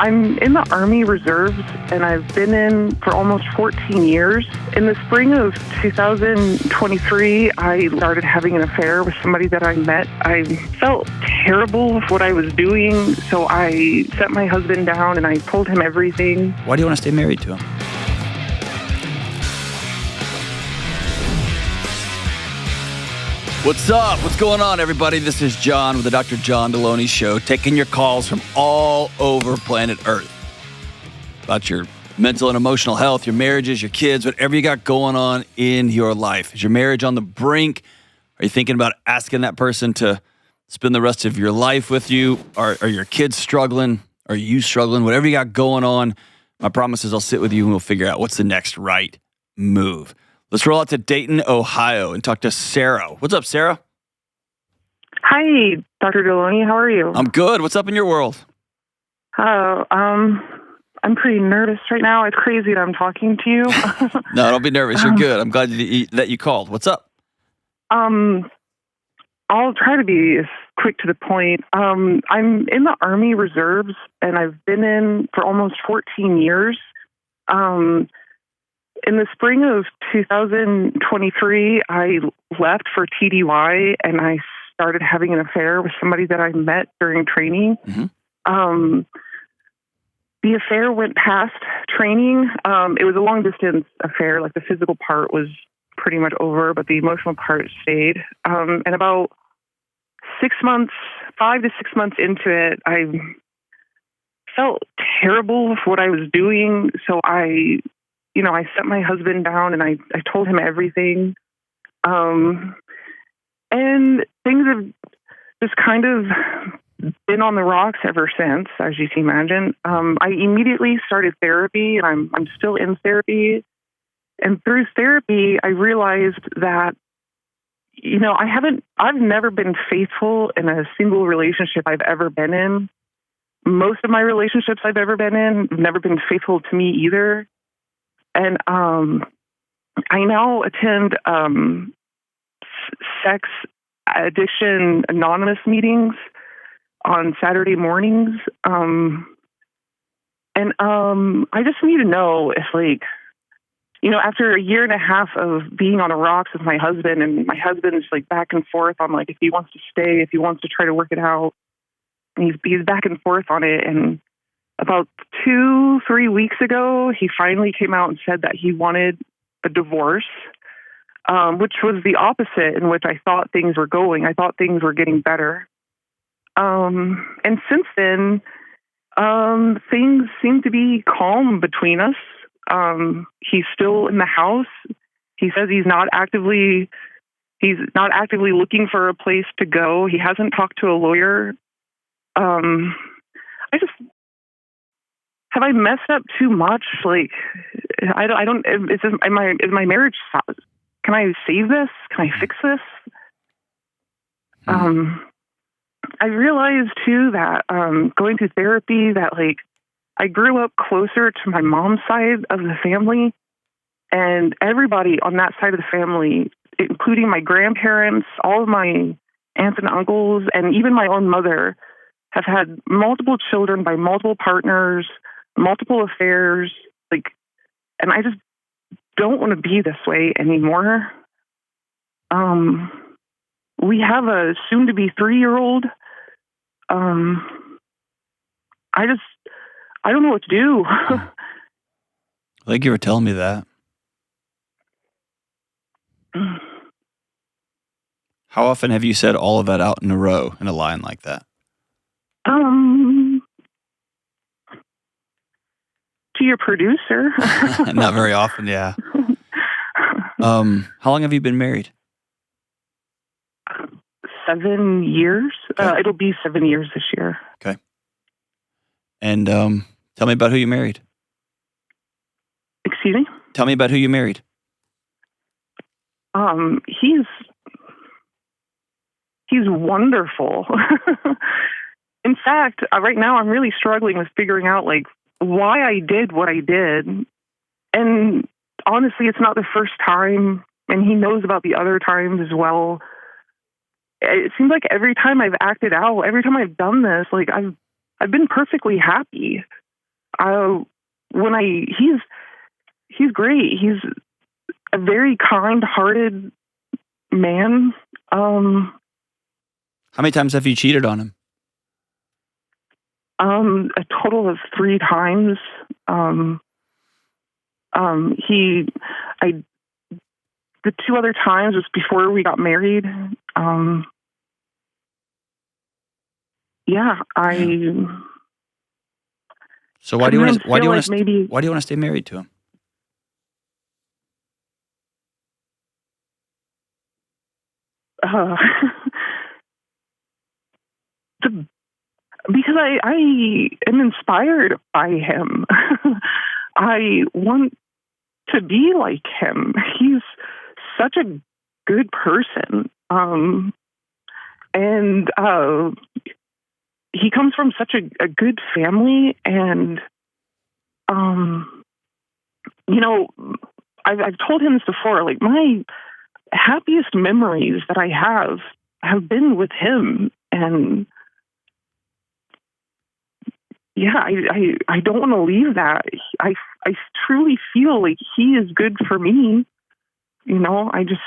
I'm in the Army Reserves, and I've been in for almost 14 years. In the spring of 2023, I started having an affair with somebody that I met. I felt terrible with what I was doing, so I set my husband down and I told him everything. Why do you want to stay married to him? What's up? What's going on, everybody? This is John with the Dr. John Delony Show, taking your calls from all over planet Earth about your mental and emotional health, your marriages, your kids, whatever you got going on in your life. Is your marriage on the brink? Are you thinking about asking that person to spend the rest of your life with you? Are your kids struggling? Are you struggling? Whatever you got going on, my promise is I'll sit with you and we'll figure out what's the next right move. Let's roll out to Dayton, Ohio, and talk to Sarah. What's up, Sarah? Hi, Dr. Delony. How are you? I'm good. What's up in your world? I'm pretty nervous right now. It's crazy that I'm talking to you. No, don't be nervous. You're good. I'm glad that you called. What's up? I'll try to be as quick to the point. I'm in the Army Reserves, and I've been in for almost 14 years. In the spring of 2023, I left for TDY, and I started having an affair with somebody that I met during training. Mm-hmm. The affair went past training. It was a long-distance affair. Like, the physical part was pretty much over, but the emotional part stayed. And about 5 to 6 months into it, I felt terrible with what I was doing, so I set my husband down and I told him everything. And things have just kind of been on the rocks ever since, as you can imagine. I immediately started therapy, and I'm still in therapy. And through therapy, I realized that, I've never been faithful in a single relationship I've ever been in. Most of my relationships I've ever been in have never been faithful to me either. And I now attend sex addiction anonymous meetings on Saturday mornings. And I just need to know if, after a year and a half of being on the rocks with my husband, and my husband's back and forth on if he wants to stay, if he wants to try to work it out, and he's back and forth on it. And about 2-3 weeks ago, he finally came out and said that he wanted a divorce, which was the opposite in which I thought things were going. I thought things were getting better. And since then, things seem to be calm between us. He's still in the house. He says he's not actively looking for a place to go. He hasn't talked to a lawyer. Have I messed up too much? I don't. Is my marriage? Can I save this? Can I fix this? I realized too that going through therapy that I grew up closer to my mom's side of the family, and everybody on that side of the family, including my grandparents, all of my aunts and uncles, and even my own mother, have had multiple children by multiple partners, multiple affairs, and I just don't want to be this way anymore. We have a soon-to-be 3-year-old. I don't know what to do. I think you were telling me that. How often have you said all of that out in a row in a line like that? To your producer. Not very often, yeah. How long have you been married? 7 years. Okay. It'll be 7 years this year. Okay. And tell me about who you married. Excuse me? Tell me about who you married. He's wonderful. In fact, right now I'm really struggling with figuring out why I did what I did. And honestly, it's not the first time, and he knows about the other times as well. It seems like every time I've acted out, every time I've done this, I've been perfectly happy. when he's great. He's a very kind-hearted man. How many times have you cheated on him? A total of 3 times. The 2 other times was before we got married. So why do you want to stay married to him? Because I am inspired by him. I want to be like him. He's such a good person. And he comes from such a good family. And, I've told him this before, like my happiest memories that I have been with him. And I don't want to leave that. I truly feel like he is good for me. I just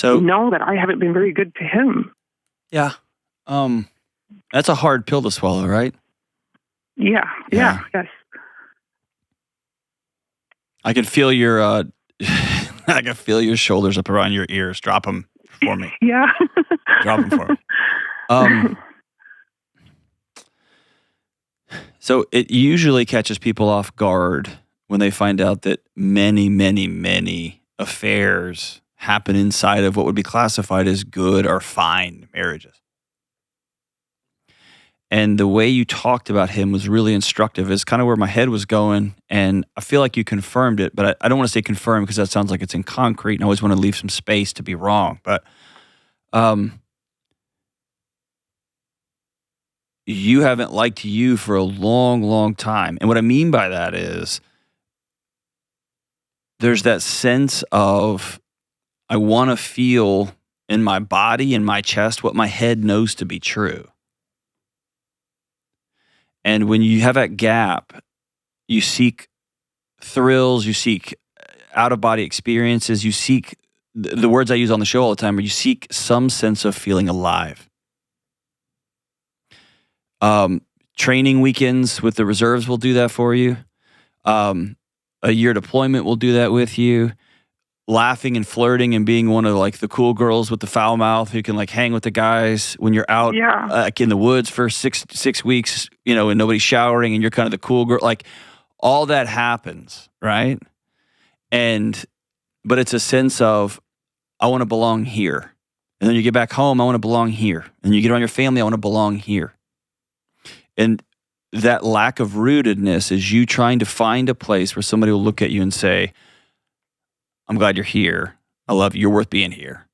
know that I haven't been very good to him. Yeah. That's a hard pill to swallow, right? Yeah. Yes. I can feel your I can feel your shoulders up around your ears. Drop them for me. Yeah. Drop them for me. So it usually catches people off guard when they find out that many, many, many affairs happen inside of what would be classified as good or fine marriages. And the way you talked about him was really instructive. It's kind of where my head was going, and I feel like you confirmed it, but I don't want to say confirmed because that sounds like it's in concrete, and I always want to leave some space to be wrong. But you haven't liked you for a long, long time. And what I mean by that is there's that sense of I want to feel in my body, in my chest, what my head knows to be true. And when you have that gap, you seek thrills, you seek out-of-body experiences, you seek, the words I use on the show all the time, are you seek some sense of feeling alive. Training weekends with the reserves will do that for you. A year deployment will do that with you. Laughing and flirting and being one of like the cool girls with the foul mouth who can like hang with the guys when you're out like in the woods for six weeks, and nobody's showering and you're kind of the cool girl. Like all that happens, right? But it's a sense of I want to belong here. And then you get back home, I want to belong here. And you get around your family, I want to belong here. And that lack of rootedness is you trying to find a place where somebody will look at you and say, I'm glad you're here. I love you. You're worth being here.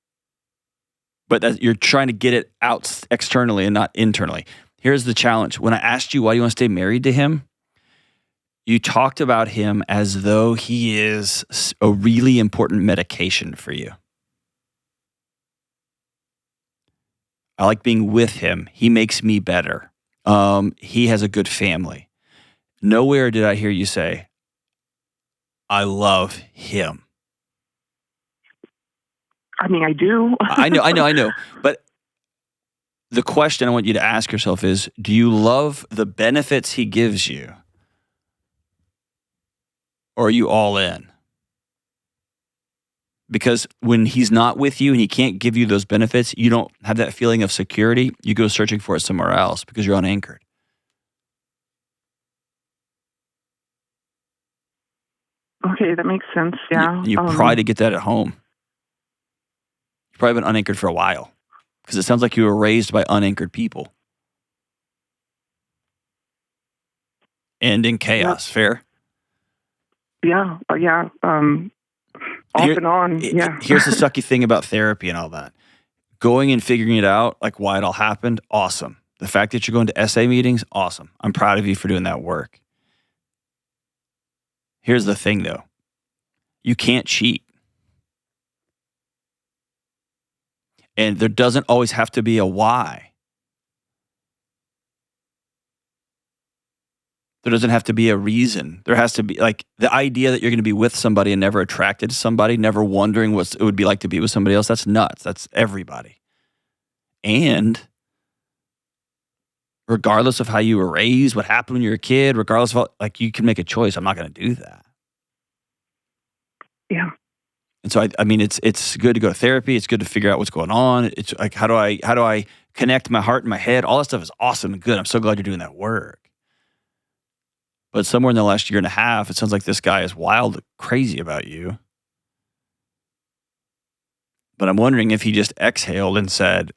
But you're trying to get it out externally and not internally. Here's the challenge. When I asked you why you want to stay married to him, you talked about him as though he is a really important medication for you. I like being with him. He makes me better. He has a good family. Nowhere did I hear you say, I love him. I mean, I do. I know. But the question I want you to ask yourself is, do you love the benefits he gives you? Or are you all in? Because when he's not with you and he can't give you those benefits, you don't have that feeling of security. You go searching for it somewhere else because you're unanchored. Okay, that makes sense. Yeah. You probably get that at home. You've probably been unanchored for a while because it sounds like you were raised by unanchored people. And in chaos, fair? Yeah. Off and on, yeah. Here's the sucky thing about therapy and all that. Going and figuring it out, like why it all happened, awesome. The fact that you're going to SA meetings, awesome. I'm proud of you for doing that work. Here's the thing, though. You can't cheat. And there doesn't always have to be a why. There doesn't have to be a reason. There has to be, like, the idea that you're going to be with somebody and never attracted to somebody, never wondering what it would be like to be with somebody else. That's nuts. That's everybody. And regardless of how you were raised, what happened when you were a kid, regardless of, like, you can make a choice. I'm not going to do that. Yeah. And so, I mean, it's good to go to therapy. It's good to figure out what's going on. It's like, how do I connect my heart and my head? All that stuff is awesome and good. I'm so glad you're doing that work. But somewhere in the last year and a half, it sounds like this guy is wild, crazy about you. But I'm wondering if he just exhaled and said,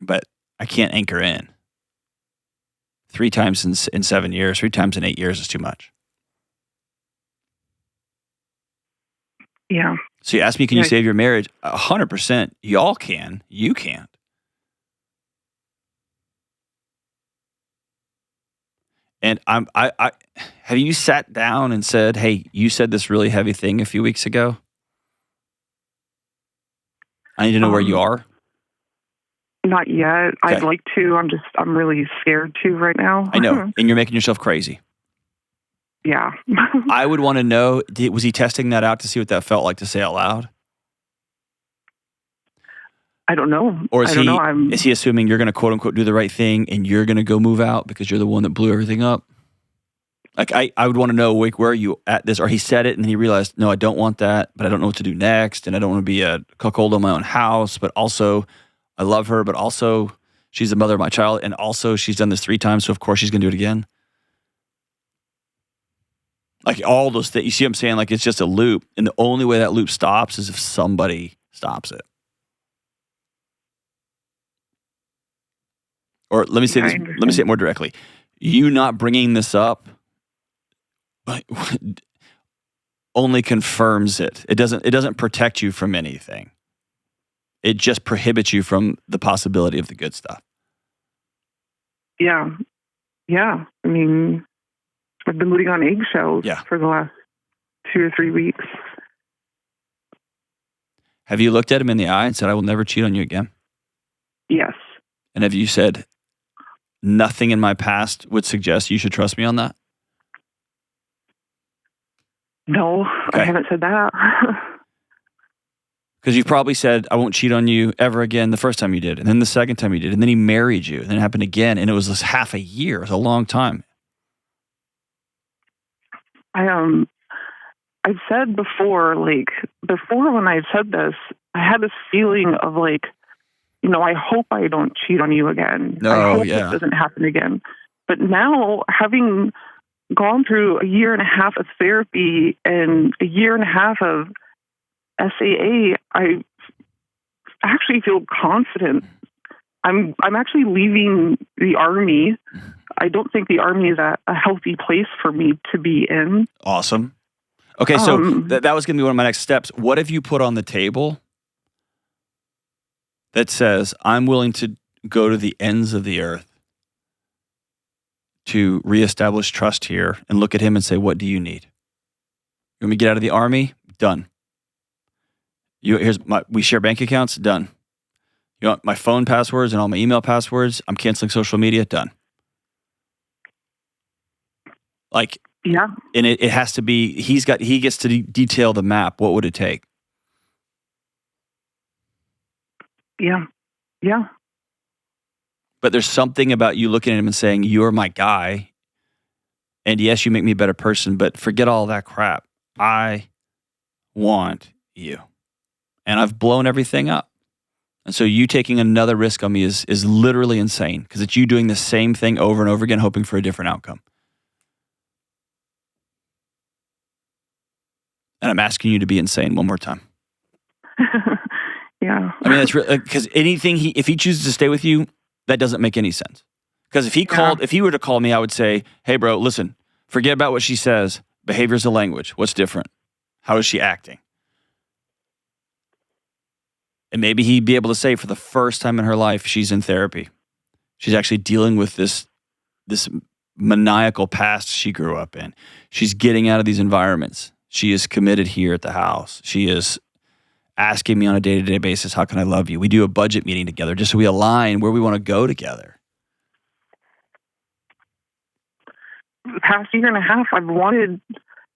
but I can't anchor in. 3 times in 7 years, 3 times in 8 years is too much. Yeah. So you asked me, can you save your marriage? 100%. Y'all can. You can't. And I have you sat down and said, hey, you said this really heavy thing a few weeks ago? I need to know where you are. Not yet. Okay. I'd like to. I'm really scared to right now. I know. And you're making yourself crazy. Yeah. I would want to know, was he testing that out to see what that felt like to say out loud? I don't know. Or is he assuming you're going to quote unquote do the right thing and you're going to go move out because you're the one that blew everything up? Like, I would want to know, where are you at this? Or he said it and he realized, no, I don't want that, but I don't know what to do next. And I don't want to be a cuckold in my own house, but also I love her, but also she's the mother of my child. And also she's done this 3 times. So of course she's going to do it again. Like, all those things, you see what I'm saying? Like, it's just a loop. And the only way that loop stops is if somebody stops it. Or let me say this. Let me say it more directly. You not bringing this up only confirms it. It doesn't protect you from anything. It just prohibits you from the possibility of the good stuff. Yeah. Yeah. I mean, I've been living on eggshells for the last 2 or 3 weeks. Have you looked at him in the eye and said, I will never cheat on you again? Yes. And have you said, nothing in my past would suggest you should trust me on that? No, okay. I haven't said that. Because you probably said, I won't cheat on you ever again the first time you did, and then the second time you did, and then he married you, and then it happened again, and it was this half a year. It was a long time. I've said before, when I said this, I had this feeling of I hope I don't cheat on you again. I hope this doesn't happen again. But now, having gone through a year and a half of therapy and a year and a half of SAA, I actually feel confident. I'm actually leaving the Army. I don't think the Army is a healthy place for me to be in. Awesome. Okay, so that was going to be one of my next steps. What have you put on the table that says, I'm willing to go to the ends of the earth to reestablish trust here, and look at him and say, what do you need? You want me to get out of the Army? Done. We share bank accounts? Done. You want my phone passwords and all my email passwords? I'm canceling social media? Done. Yeah. And it has to be, he gets to detail the map. What would it take? Yeah. Yeah. But there's something about you looking at him and saying, you're my guy. And yes, you make me a better person, but forget all that crap. I want you. And I've blown everything up. And so you taking another risk on me is literally insane, because it's you doing the same thing over and over again, hoping for a different outcome. And I'm asking you to be insane one more time. Yeah. I mean, that's really, because if he chooses to stay with you, that doesn't make any sense. Because if he were to call me, I would say, hey bro, listen, forget about what she says. Behavior's a language. What's different? How is she acting? And maybe he'd be able to say, for the first time in her life, she's in therapy. She's actually dealing with this maniacal past she grew up in. She's getting out of these environments. She is committed here at the house. She is asking me on a day-to-day basis, how can I love you? We do a budget meeting together just so we align where we want to go together. the past year and a half,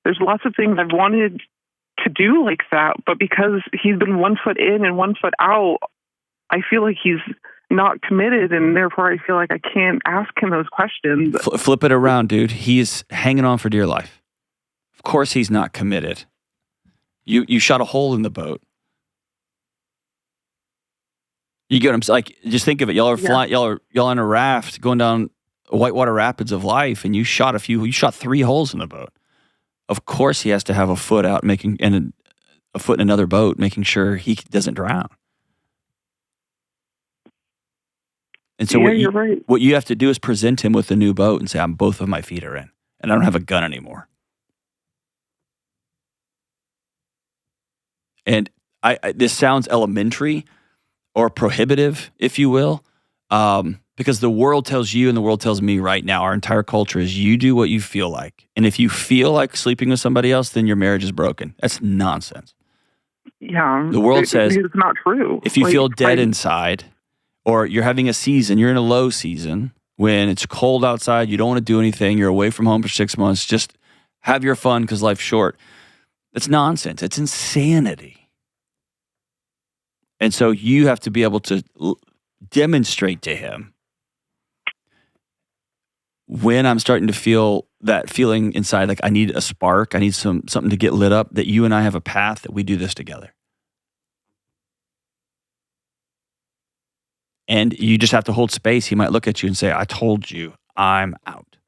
there's lots of things I've wanted to do like that, but because he's been 1 foot in and 1 foot out, I feel like he's not committed, and therefore I feel like I can't ask him those questions. Flip it around, dude. He's hanging on for dear life. Of course he's not committed. You shot a hole in the boat. You get what I'm saying? Like, just think of it. Y'all are flying. Y'all on a raft going down whitewater rapids of life, and you shot 3 holes in the boat. Of course, he has to have a foot out, and a foot in another boat, making sure he doesn't drown. And so you're right. What you have to do is present him with a new boat and say, both of my feet are in, and I don't have a gun anymore. And this sounds elementary or prohibitive, if you will, because the world tells you and the world tells me right now, our entire culture is you do what you feel like. And if you feel like sleeping with somebody else, then your marriage is broken. That's nonsense. Yeah. The world says it's not true. If you feel dead inside, or you're having a season, you're in a low season, when it's cold outside, you don't want to do anything, you're away from home for 6 months, just have your fun because life's short. It's nonsense. It's insanity. And so you have to be able to demonstrate to him, when I'm starting to feel that feeling inside, like I need a spark, I need something to get lit up, that you and I have a path, that we do this together. And you just have to hold space. He might look at you and say, I told you, I'm out.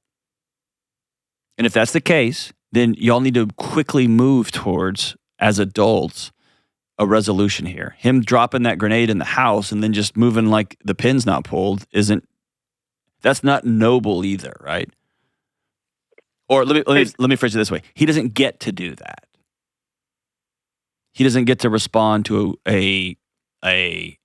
And if that's the case, then y'all need to quickly move towards, as adults, a resolution here. Him dropping that grenade in the house and then just moving like the pin's not pulled that's not noble either, right? Or let me phrase it this way. He doesn't get to do that. He doesn't get to respond to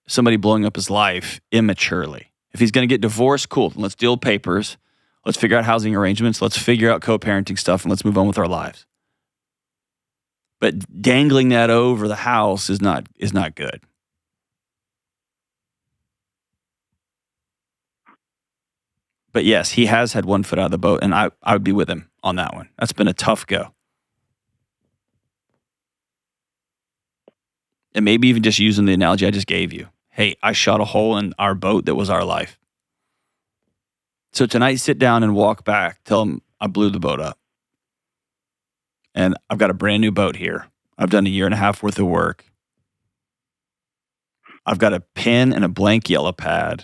somebody blowing up his life immaturely. If he's going to get divorced, cool. Then let's deal papers. Let's figure out housing arrangements. Let's figure out co-parenting stuff, and let's move on with our lives. But dangling that over the house is not good. But yes, he has had 1 foot out of the boat, and I would be with him on that one. That's been a tough go. And maybe even just using the analogy I just gave you. Hey, I shot a hole in our boat that was our life. So tonight, sit down and walk back. Tell him I blew the boat up. And I've got a brand new boat here. I've done 1.5 years worth of work. I've got a pen and a blank yellow pad.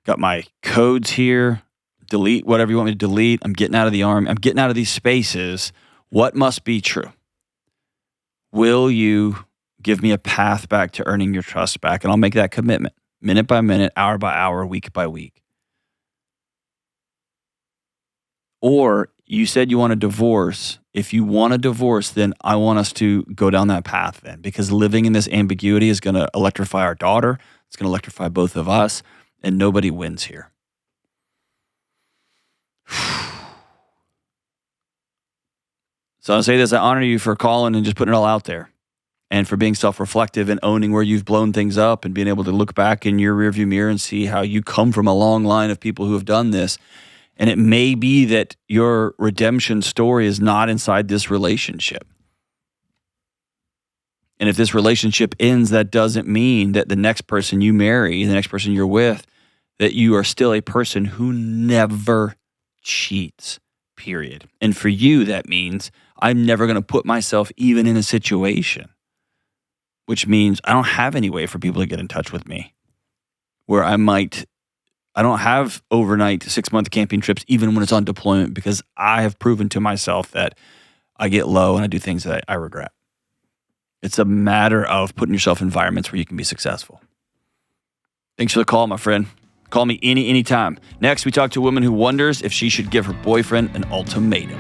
Got my codes here. Delete whatever you want me to delete. I'm getting out of the army. I'm getting out of these spaces. What must be true? Will you give me a path back to earning your trust back? And I'll make that commitment, minute by minute, hour by hour, week by week. Or you said you want a divorce. If you want a divorce, then I want us to go down that path then, because living in this ambiguity is going to electrify our daughter. It's going to electrify both of us, and nobody wins here. So I'll say this, I honor you for calling and just putting it all out there, and for being self-reflective and owning where you've blown things up, and being able to look back in your rearview mirror and see how you come from a long line of people who have done this. And it may be that your redemption story is not inside this relationship. And if this relationship ends, that doesn't mean that the next person you marry, the next person you're with, that you are still a person who never cheats, period. And for you, that means I'm never going to put myself even in a situation, which means I don't have any way for people to get in touch with me where I don't have overnight 6-month camping trips, even when it's on deployment, because I have proven to myself that I get low and I do things that I regret. It's a matter of putting yourself in environments where you can be successful. Thanks for the call, my friend. Call me anytime. Next, we talk to a woman who wonders if she should give her boyfriend an ultimatum.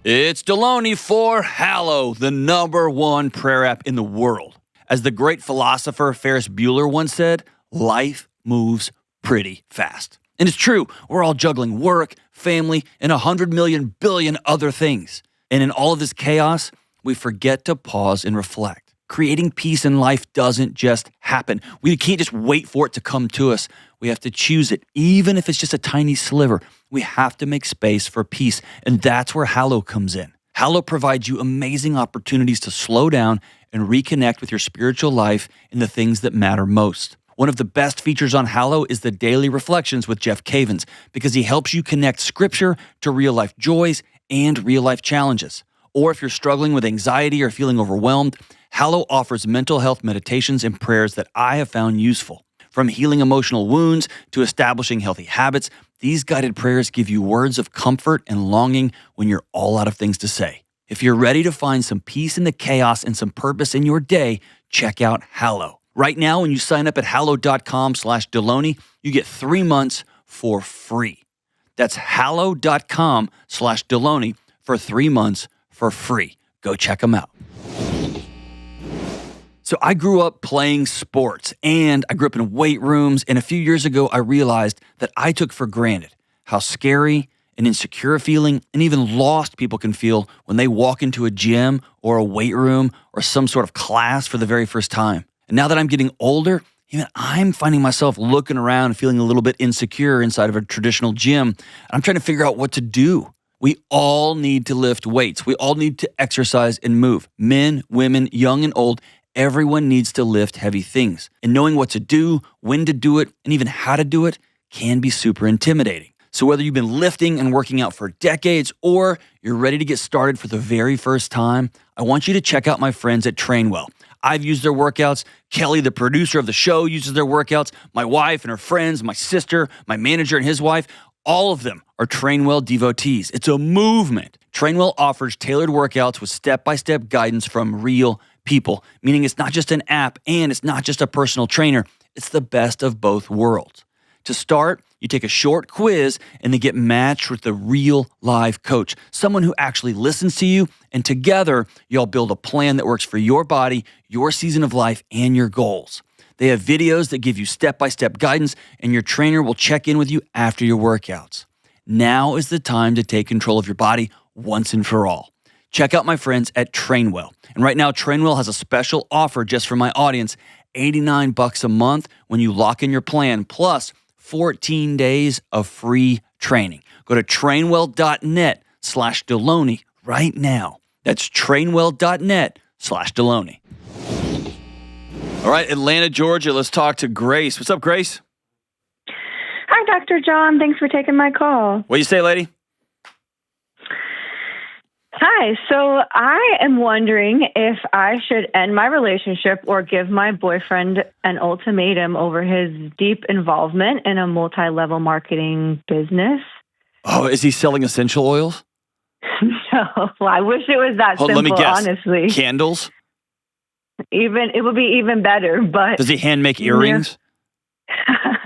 It's Delony for Hallow, the #1 prayer app in the world. As the great philosopher Ferris Bueller once said, life moves pretty fast. And it's true. We're all juggling work, family, and 100 million billion other things. And in all of this chaos, we forget to pause and reflect. Creating peace in life doesn't just happen. We can't just wait for it to come to us. We have to choose it, even if it's just a tiny sliver. We have to make space for peace, and that's where Hallow comes in. Hallow provides you amazing opportunities to slow down and reconnect with your spiritual life and the things that matter most. One of the best features on Hallow is the Daily Reflections with Jeff Cavins, because he helps you connect scripture to real-life joys and real-life challenges. Or if you're struggling with anxiety or feeling overwhelmed, Hallow offers mental health meditations and prayers that I have found useful. From healing emotional wounds to establishing healthy habits, these guided prayers give you words of comfort and longing when you're all out of things to say. If you're ready to find some peace in the chaos and some purpose in your day, check out Hallow. Right now, when you sign up at hallow.com/Delony, you get 3 months for free. That's hallow.com/Delony for 3 months for free. Go check them out. So I grew up playing sports, and I grew up in weight rooms, and a few years ago I realized that I took for granted how scary and insecure feeling and even lost people can feel when they walk into a gym or a weight room or some sort of class for the very first time. And now that I'm getting older, even I'm finding myself looking around and feeling a little bit insecure inside of a traditional gym. I'm trying to figure out what to do. We all need to lift weights. We all need to exercise and move. Men, women, young and old, everyone needs to lift heavy things. And knowing what to do, when to do it, and even how to do it can be super intimidating. So whether you've been lifting and working out for decades or you're ready to get started for the very first time, I want you to check out my friends at TrainWell. I've used their workouts. Kelly, the producer of the show, uses their workouts. My wife and her friends, my sister, my manager and his wife, all of them are TrainWell devotees. It's a movement. TrainWell offers tailored workouts with step-by-step guidance from real people, meaning it's not just an app and it's not just a personal trainer. It's the best of both worlds. To start, you take a short quiz and then get matched with a real live coach, someone who actually listens to you, and together you'll build a plan that works for your body, your season of life, and your goals. They have videos that give you step-by-step guidance, and your trainer will check in with you after your workouts. Now is the time to take control of your body once and for all. Check out my friends at TrainWell. And right now, TrainWell has a special offer just for my audience, $89 a month when you lock in your plan, plus 14 days of free training. Go to trainwell.net/Delony right now. That's trainwell.net/Delony. All right, Atlanta, Georgia, let's talk to Grace. What's up, Grace? Hi, Dr. John. Thanks for taking my call. What do you say, lady? Hi. So I am wondering if I should end my relationship or give my boyfriend an ultimatum over his deep involvement in a multi-level marketing business. Oh, is he selling essential oils? No, I wish it was that simple, let me guess. honestly. Candles? It would be even better, but... Does he hand make earrings?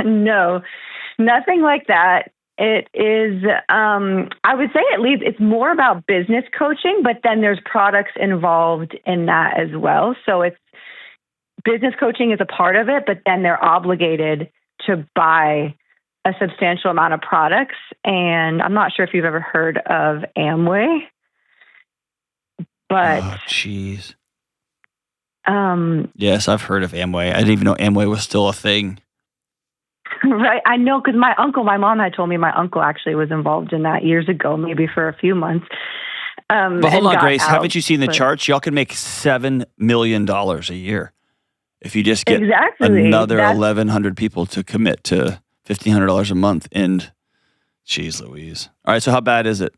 No, nothing like that. It is, I would say at least it's more about business coaching, but then there's products involved in that as well. So it's business coaching is a part of it, but then they're obligated to buy a substantial amount of products. And I'm not sure if you've ever heard of Amway, but... Oh, jeez. Yes, I've heard of Amway. I didn't even know Amway was still a thing. Right. I know because my mom had told me my uncle actually was involved in that years ago, maybe for a few months. But hold on, Grace. Haven't you seen the charts? Y'all can make $7 million a year if you just get another 1,100 people to commit to $1,500 a month. And geez Louise. All right. So how bad is it?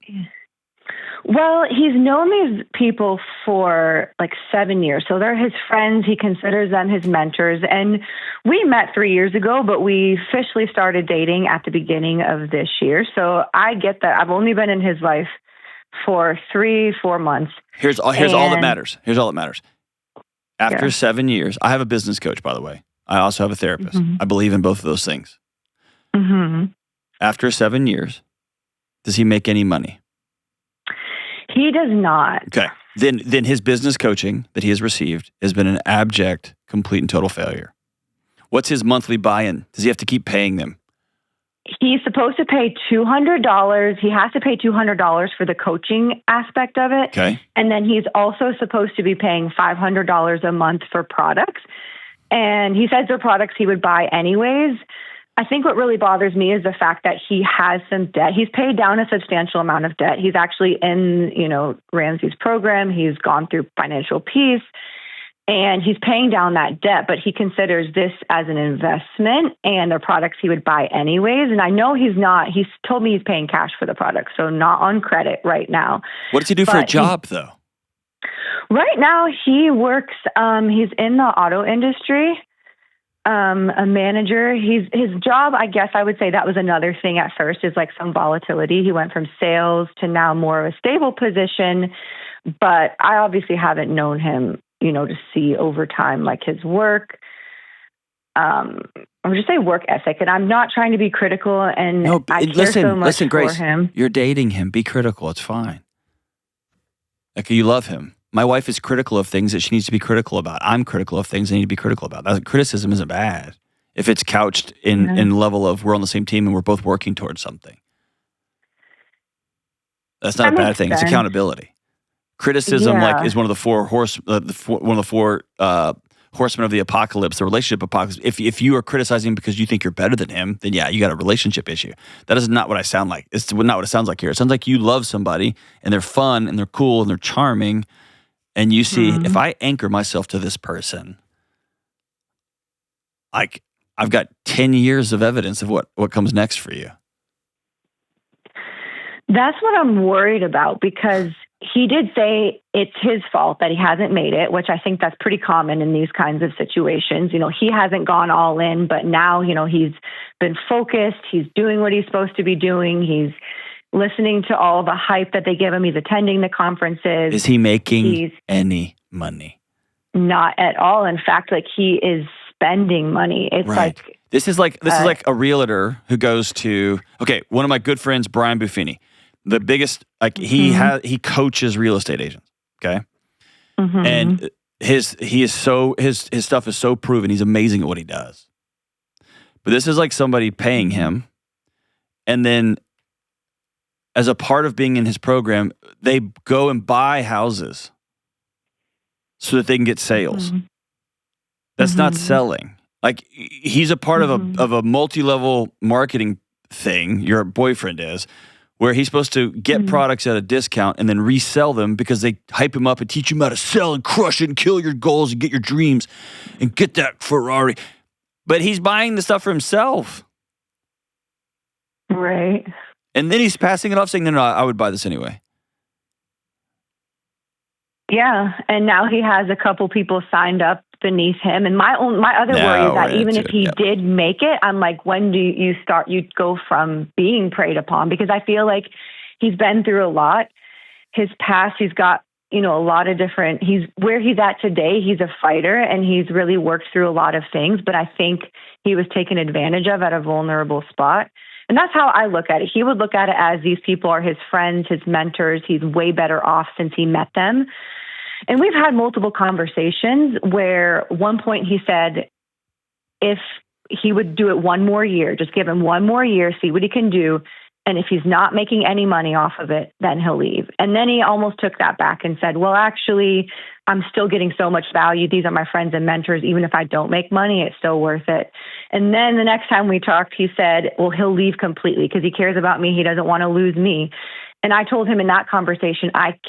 Well, he's known these people for like 7 years. So they're his friends. He considers them his mentors. And we met 3 years ago, but we officially started dating at the beginning of this year. So I get that. I've only been in his life for 3-4 months. Here's all that matters. Here's all that matters. After 7 years, I have a business coach, by the way. I also have a therapist. Mm-hmm. I believe in both of those things. Mm-hmm. After 7 years, does he make any money? He does not. Okay. Then his business coaching that he has received has been an abject, complete and total failure. What's his monthly buy-in? Does he have to keep paying them? he's supposed to pay $200. He has to pay $200 for the coaching aspect of it. Okay. And then he's also supposed to be paying $500 a month for products. And he says they're products he would buy anyways. I think what really bothers me is the fact that he has some debt. He's paid down a substantial amount of debt. He's actually in, Ramsey's program. He's gone through financial peace and he's paying down that debt, but he considers this as an investment and the products he would buy anyways. And I know he's told me he's paying cash for the products, so not on credit right now. What does he do for a job though? Right now he works, he's in the auto industry. A manager. His job, I guess I would say that was another thing at first, is like some volatility. He went from sales to now more of a stable position, but I obviously haven't known him, to see over time, like his work, I would just say work ethic. And I'm not trying to be critical, and no, I care so much listen, Grace, for him. You're dating him. Be critical. It's fine. Like, you love him. My wife is critical of things that she needs to be critical about. I'm critical of things I need to be critical about. Criticism isn't bad if it's couched in level of we're on the same team and we're both working towards something. That's not a bad thing. It's accountability. Criticism, is one of the four horsemen of the apocalypse, the relationship apocalypse. If you are criticizing because you think you're better than him, then yeah, you got a relationship issue. That is not what I sound like. It's not what it sounds like here. It sounds like you love somebody and they're fun and they're cool and they're charming. And you see, if I anchor myself to this person, like, I've got 10 years of evidence of what comes next for you. That's what I'm worried about, because he did say it's his fault that he hasn't made it, which I think that's pretty common in these kinds of situations. He hasn't gone all in, but now, he's been focused. He's doing what he's supposed to be doing. He's listening to all the hype that they give him. He's attending the conferences. Is he making any money? Not at all. In fact, he is spending money. It's right. This is like a realtor who goes to, one of my good friends, Brian Buffini, the biggest, he coaches real estate agents. Okay. Mm-hmm. And his stuff is so proven. He's amazing at what he does. But this is like somebody paying him, and then as a part of being in his program, they go and buy houses so that they can get sales. Mm-hmm. That's not selling. Like, he's a part of a multi-level marketing thing, your boyfriend is, where he's supposed to get products at a discount and then resell them because they hype him up and teach him how to sell and crush it and kill your goals and get your dreams and get that Ferrari. But he's buying the stuff for himself. Right. And then he's passing it off saying, no, I would buy this anyway. Yeah. And now he has a couple people signed up beneath him. And my other worry is that even if he did make it, I'm like, when do you go from being preyed upon? Because I feel like he's been through a lot. His past, he's got, a lot of different, where he's at today, he's a fighter and he's really worked through a lot of things. But I think he was taken advantage of at a vulnerable spot. And that's how I look at it. He would look at it as these people are his friends, his mentors. He's way better off since he met them. And we've had multiple conversations where at one point he said if he would do it one more year, just give him one more year, see what he can do. And if he's not making any money off of it, then he'll leave. And then he almost took that back and said, well, actually, I'm still getting so much value. These are my friends and mentors. Even if I don't make money, it's still worth it. And then the next time we talked, he said, well, he'll leave completely because he cares about me. He doesn't want to lose me. And I told him in that conversation, I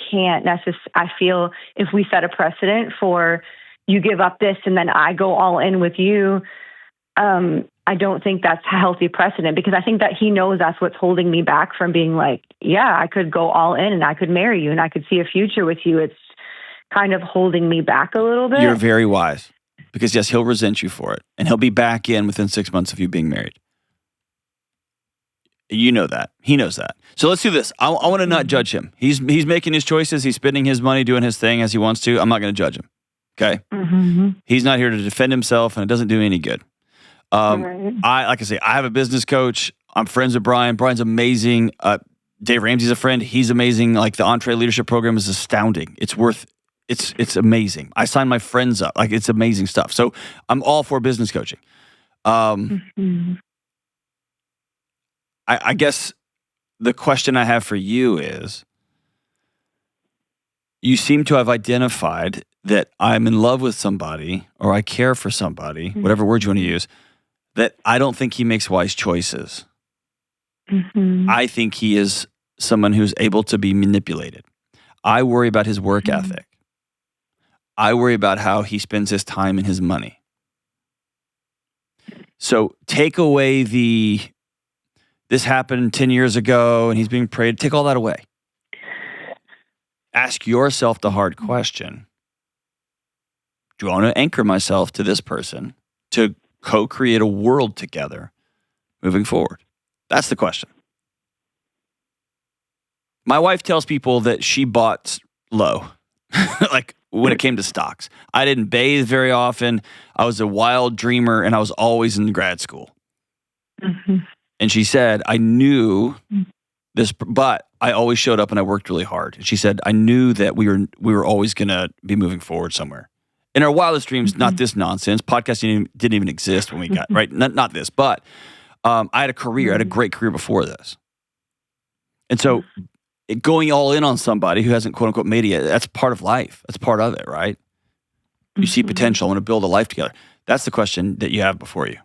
feel if we set a precedent for you give up this and then I go all in with you, I don't think that's a healthy precedent, because I think that he knows that's what's holding me back from being like, yeah, I could go all in and I could marry you and I could see a future with you. It's kind of holding me back a little bit. You're very wise, because yes, he'll resent you for it and he'll be back in within 6 months of you being married. You know that. He knows that. So let's do this. I want to not judge him. He's making his choices. He's spending his money, doing his thing as he wants to. I'm not going to judge him. Okay? Mm-hmm. He's not here to defend himself, and it doesn't do any good. Right. I have a business coach. I'm friends with Brian. Brian's amazing. Dave Ramsey's a friend. He's amazing. Like, the Entree Leadership Program is astounding. It's amazing. I sign my friends up. Like, it's amazing stuff. So I'm all for business coaching. I guess the question I have for you is, you seem to have identified that I'm in love with somebody or I care for somebody, whatever word you want to use, that I don't think he makes wise choices. Mm-hmm. I think he is someone who's able to be manipulated. I worry about his work ethic. I worry about how he spends his time and his money. So take away this happened 10 years ago and he's being prayed. Take all that away. Ask yourself the hard question. Do I want to anchor myself to this person to co-create a world together moving forward? That's the question. My wife tells people that she bought low, like when it came to stocks. I didn't bathe very often. I was a wild dreamer and I was always in grad school. Mm-hmm. And she said, I knew this, but I always showed up and I worked really hard. And she said, I knew that we were always going to be moving forward somewhere. In our wildest dreams, not this nonsense. Podcasting didn't even exist when we got, right? Not this, but I had a career. I had a great career before this. And so going all in on somebody who hasn't, quote unquote, made it yet, that's part of life. That's part of it, right? You see potential, want to build a life together. That's the question that you have before you.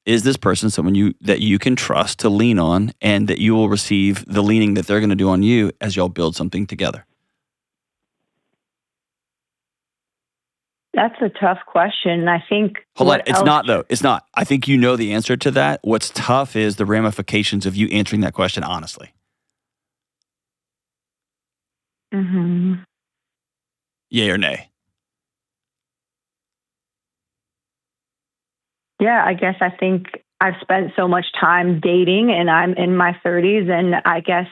Is this person someone that you can trust to lean on and that you will receive the leaning that they're going to do on you as y'all build something together? That's a tough question. I think... Hold on. It's not, though. It's not. I think you know the answer to that. What's tough is the ramifications of you answering that question honestly. Mm-hmm. Yay or nay? Yeah, I guess I think I've spent so much time dating and I'm in my 30s, and I guess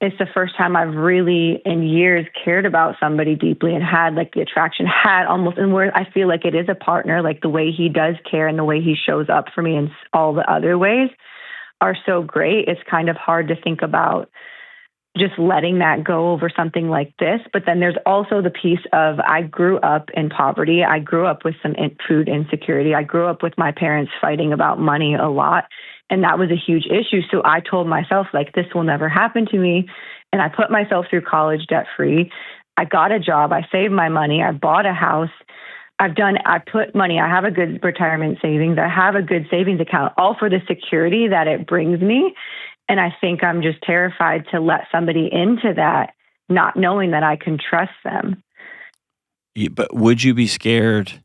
it's the first time I've really in years cared about somebody deeply and had like the attraction, had almost, and where I feel like it is a partner, like the way he does care and the way he shows up for me and all the other ways are so great. It's kind of hard to think about just letting that go over something like this. But then there's also the piece of, I grew up in poverty. I grew up with some food insecurity. I grew up with my parents fighting about money a lot. And that was a huge issue. So I told myself, like, this will never happen to me. And I put myself through college debt free. I got a job. I saved my money. I bought a house. I put money. I have a good retirement savings. I have a good savings account, all for the security that it brings me. And I think I'm just terrified to let somebody into that, not knowing that I can trust them. But would you be scared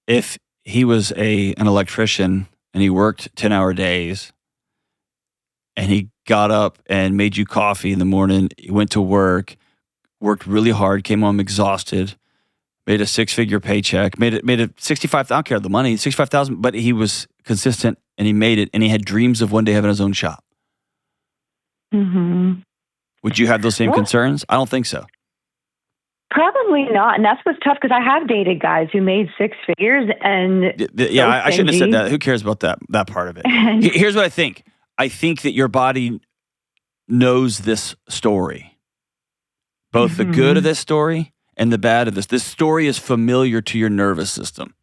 if he was an electrician and he worked 10-hour days and he got up and made you coffee in the morning, he went to work, worked really hard, came home exhausted, made a 6-figure paycheck, made a 65, I don't care the money, 65,000, but he was consistent and he made it and he had dreams of one day having his own shop. Mm-hmm. Would you have those same concerns? I don't think so. Probably not. And that's what's tough because I have dated guys who made 6 figures and... Yeah, I shouldn't have said that. Who cares about that part of it? Here's what I think. I think that your body knows this story. Both the good of this story and the bad of this. This story is familiar to your nervous system.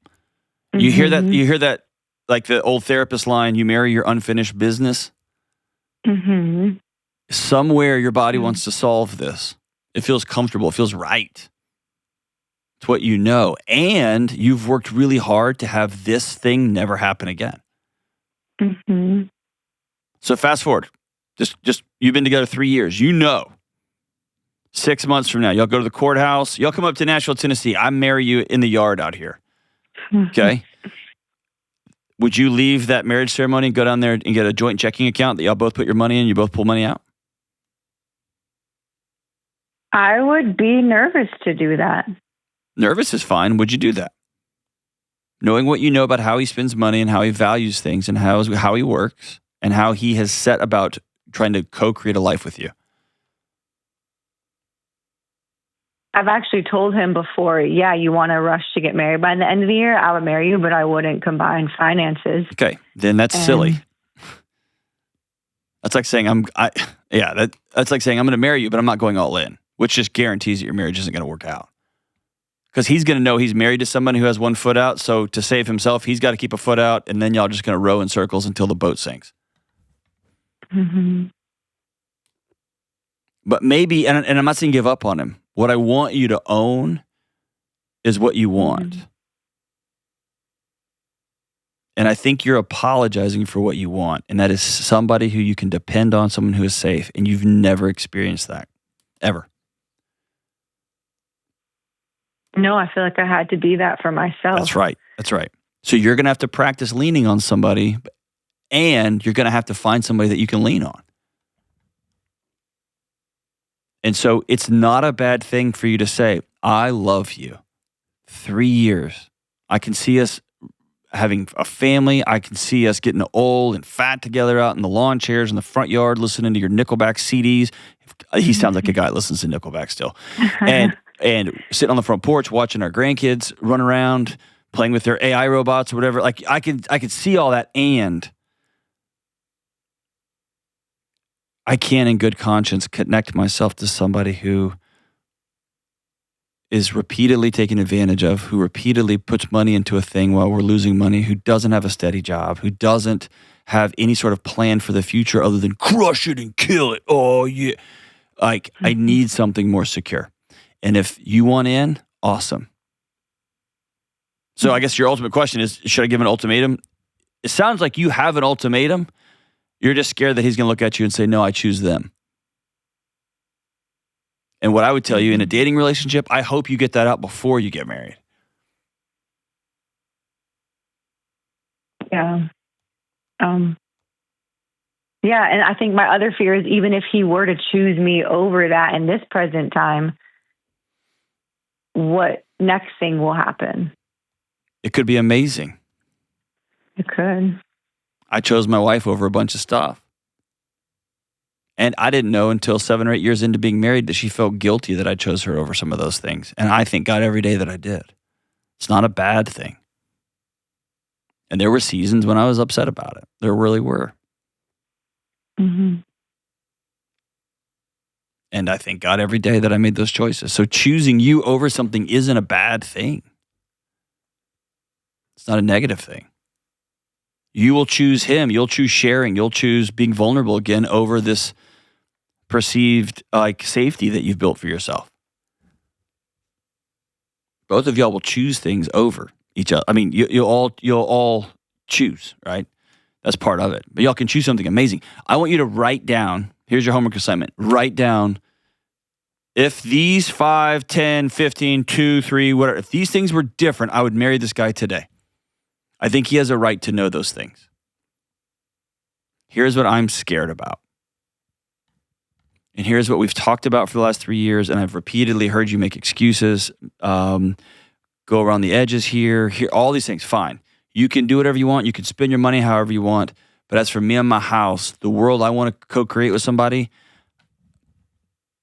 You hear that, like the old therapist line, you marry your unfinished business. Mm-hmm. Somewhere your body wants to solve this. It feels comfortable. It feels right. It's what you know. And you've worked really hard to have this thing never happen again. Mm-hmm. So fast forward. Just you've been together 3 years. 6 months from now, y'all go to the courthouse. Y'all come up to Nashville, Tennessee. I marry you in the yard out here. Okay? Would you leave that marriage ceremony and go down there and get a joint checking account that y'all both put your money in, you both pull money out? I would be nervous to do that. Nervous is fine. Would you do that? Knowing what you know about how he spends money and how he values things and how he works and how he has set about trying to co-create a life with you. I've actually told him before, you want to rush to get married by the end of the year, I would marry you, but I wouldn't combine finances. Okay, then that's silly. That's like saying that's like saying I'm going to marry you, but I'm not going all in, which just guarantees that your marriage isn't going to work out. Because he's going to know he's married to someone who has one foot out. So to save himself, he's got to keep a foot out, and then y'all just going to row in circles until the boat sinks. Mm-hmm. But maybe, and I'm not saying give up on him. What I want you to own is what you want. Mm-hmm. And I think you're apologizing for what you want. And that is somebody who you can depend on, someone who is safe. And you've never experienced that, ever. No, I feel like I had to be that for myself. That's right. That's right. So you're going to have to practice leaning on somebody, and you're going to have to find somebody that you can lean on. And so it's not a bad thing for you to say, I love you. 3 years. I can see us having a family. I can see us getting old and fat together out in the lawn chairs in the front yard, listening to your Nickelback CDs. He sounds like a guy that listens to Nickelback still. And sitting on the front porch, watching our grandkids run around, playing with their AI robots or whatever. Like I could see all that, and I can, in good conscience, connect myself to somebody who is repeatedly taken advantage of, who repeatedly puts money into a thing while we're losing money, who doesn't have a steady job, who doesn't have any sort of plan for the future other than crush it and kill it. Oh, yeah. Like, I need something more secure. And if you want in, awesome. So I guess your ultimate question is, should I give an ultimatum? It sounds like you have an ultimatum. You're just scared that he's going to look at you and say, no, I choose them. And what I would tell you in a dating relationship, I hope you get that out before you get married. Yeah. Yeah, and I think my other fear is even if he were to choose me over that in this present time, what next thing will happen? It could be amazing. It could. I chose my wife over a bunch of stuff. And I didn't know until 7 or 8 years into being married that she felt guilty that I chose her over some of those things. And I thank God every day that I did. It's not a bad thing. And there were seasons when I was upset about it. There really were. Mm-hmm. And I thank God every day that I made those choices. So choosing you over something isn't a bad thing. It's not a negative thing. You will choose him. You'll choose sharing. You'll choose being vulnerable again over this perceived safety that you've built for yourself. Both of y'all will choose things over each other. I mean, you'll all choose, right? That's part of it. But y'all can choose something amazing. I want you to write down, here's your homework assignment. Write down, if these 5, 10, 15, 2, 3, whatever, if these things were different, I would marry this guy today. I think he has a right to know those things. Here's what I'm scared about. And here's what we've talked about for the last 3 years, and I've repeatedly heard you make excuses, go around the edges here, all these things, fine. You can do whatever you want. You can spend your money however you want. But as for me and my house, the world I want to co-create with somebody,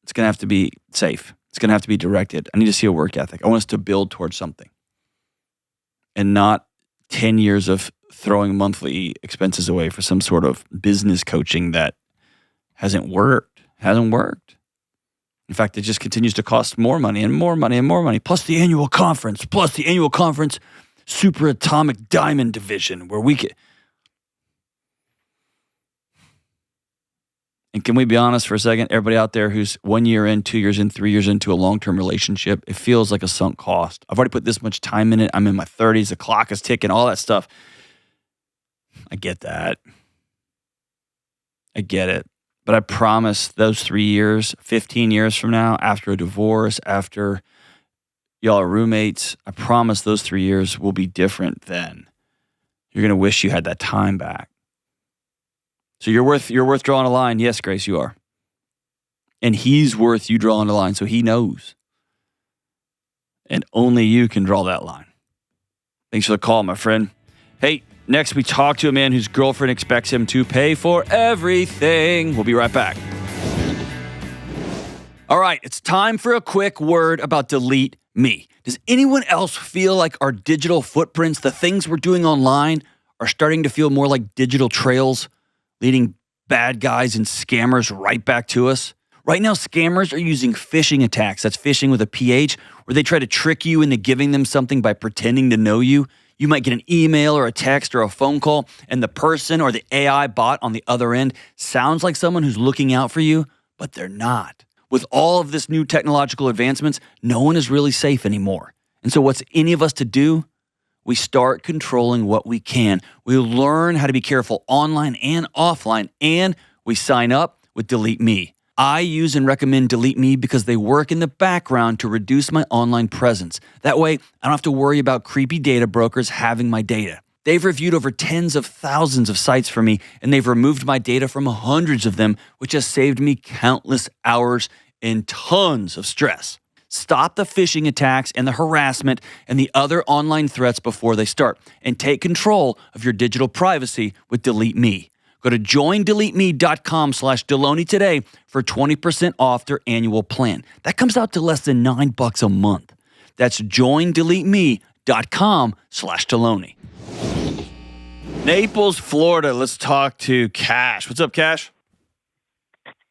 it's going to have to be safe. It's going to have to be directed. I need to see a work ethic. I want us to build towards something. And not 10 years of throwing monthly expenses away for some sort of business coaching that hasn't worked. In fact, it just continues to cost more money and more money and more money, plus the annual conference, super atomic diamond division where we can. And can we be honest for a second? Everybody out there who's 1 year in, 2 years in, 3 years into a long-term relationship, it feels like a sunk cost. I've already put this much time in it. I'm in my 30s. The clock is ticking, all that stuff. I get that. I get it. But I promise those 3 years, 15 years from now, after a divorce, after y'all are roommates, I promise those 3 years will be different then. You're going to wish you had that time back. So you're worth drawing a line. Yes, Grace, you are. And he's worth you drawing a line, so he knows. And only you can draw that line. Thanks for the call, my friend. Hey, next we talk to a man whose girlfriend expects him to pay for everything. We'll be right back. All right, it's time for a quick word about DeleteMe. Does anyone else feel like our digital footprints, the things we're doing online, are starting to feel more like digital trails, leading bad guys and scammers right back to us? Right now, scammers are using phishing attacks. That's phishing with a PH, where where they try to trick you into giving them something by pretending to know you. You might get an email or a text or a phone call, and the person or the AI bot on the other end sounds like someone who's looking out for you, but they're not. With all of this new technological advancements, no one is really safe anymore. And so what's any of us to do? We start controlling what we can. We learn how to be careful online and offline, and we sign up with DeleteMe. I use and recommend DeleteMe because they work in the background to reduce my online presence. That way, I don't have to worry about creepy data brokers having my data. They've reviewed over tens of thousands of sites for me, and they've removed my data from hundreds of them, which has saved me countless hours and tons of stress. Stop the phishing attacks and the harassment and the other online threats before they start, and take control of your digital privacy with DeleteMe. Go to joindeleteme.com/Delony today for 20% off their annual plan. That comes out to less than $9 a month. That's joindeleteme.com/Delony. Naples, Florida. Let's talk to Cash. What's up, Cash?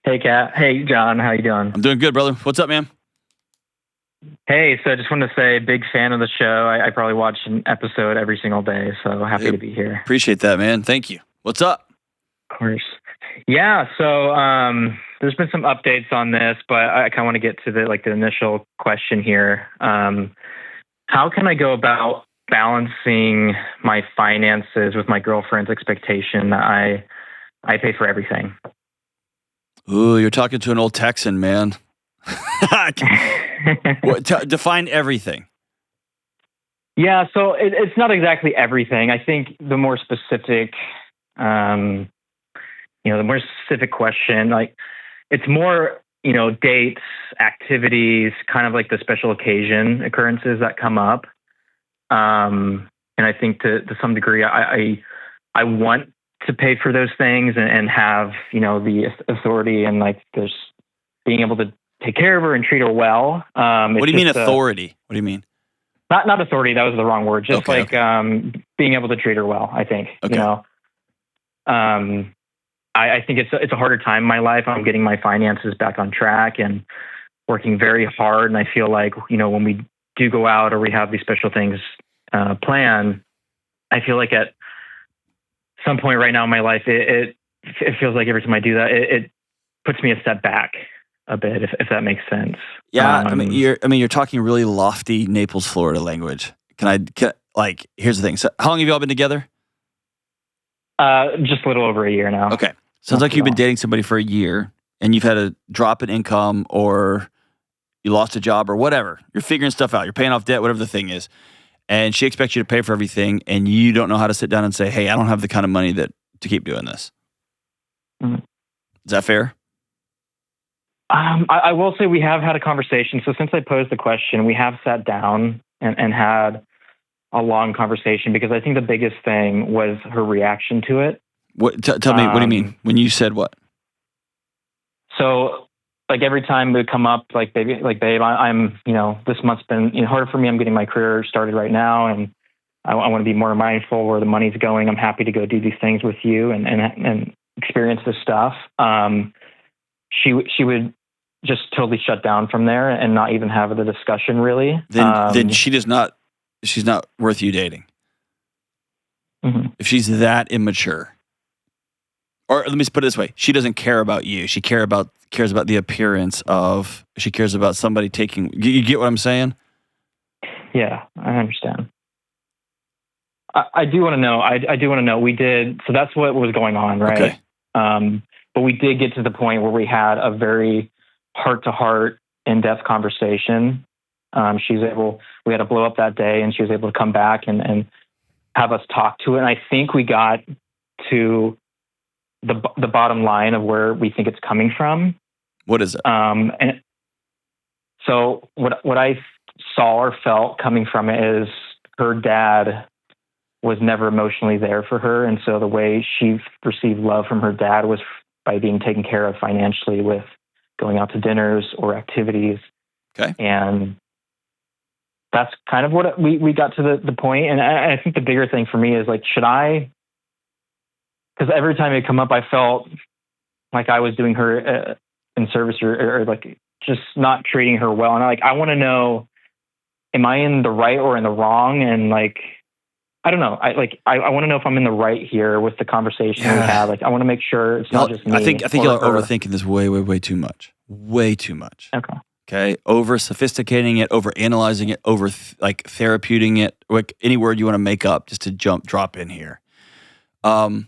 Hey, Kat. Hey, John. How you doing? I'm doing good, brother. What's up, man? Hey, so I just wanted to say, big fan of the show. I probably watch an episode every single day, so happy to be here. Appreciate that, man. Thank you. What's up? Of course. Yeah, so there's been some updates on this, but I kind of want to get to the initial question here. How can I go about balancing my finances with my girlfriend's expectation that I pay for everything? Ooh, you're talking to an old Texan, man. Define everything. Yeah, so it's not exactly everything. I think the more specific, the more specific question, it's more, dates, activities, kind of like the special occasion occurrences that come up. And I think to some degree, I want to pay for those things and have, the authority and there's being able to take care of her and treat her well. What do you mean authority? What do you mean? Not authority. That was the wrong word. Just okay. Being able to treat her well, I think, okay. I think it's a harder time in my life. I'm getting my finances back on track and working very hard. And I feel like, when we do go out or we have these special things planned, I feel like at some point right now in my life, it feels like every time I do that, it puts me a step back a bit, if that makes sense. Yeah, you're talking really lofty Naples, Florida language. Here's the thing. So how long have you all been together? Just a little over a year now. Okay. Sounds like you've been dating somebody for a year and you've had a drop in income or you lost a job or whatever. You're figuring stuff out. You're paying off debt, whatever the thing is. And she expects you to pay for everything and you don't know how to sit down and say, hey, I don't have the kind of money to keep doing this. Mm-hmm. Is that fair? I will say we have had a conversation. So since I posed the question, we have sat down and had a long conversation because I think the biggest thing was her reaction to it. What? Tell me, what do you mean? When you said what? So every time it would come up, babe, I'm, this month's been harder for me. I'm getting my career started right now and I want to be more mindful where the money's going. I'm happy to go do these things with you and experience this stuff. She would just totally shut down from there and not even have the discussion really. Then she's not worth you dating. Mm-hmm. If she's that immature. Or let me put it this way. She doesn't care about you. She cares about the appearance of, she cares about somebody taking, you get what I'm saying? Yeah, I understand. I do want to know. I do want to know. We did. So that's what was going on, right? Okay. But we did get to the point where we had a very heart-to-heart, in-depth conversation. We had to blow up that day, and she was able to come back and have us talk to it. And I think we got to the bottom line of where we think it's coming from. What is it? And so what I saw or felt coming from it is her dad was never emotionally there for her. And so the way she received love from her dad was by being taken care of financially with going out to dinners or activities. Okay. And that's kind of what we got to the point. And I think the bigger thing for me is should I, because every time it come up, I felt like I was doing her in service or just not treating her well. And I want to know am I in the right or in the wrong? And like, I don't know. I want to know if I'm in the right here with the conversation we have. Like, I want to make sure it's not just me. I think y'all are overthinking this way too much. Way too much. Okay. Over sophisticating it, over analyzing it, over therapeuting it. Like any word you want to make up just to drop in here. I'm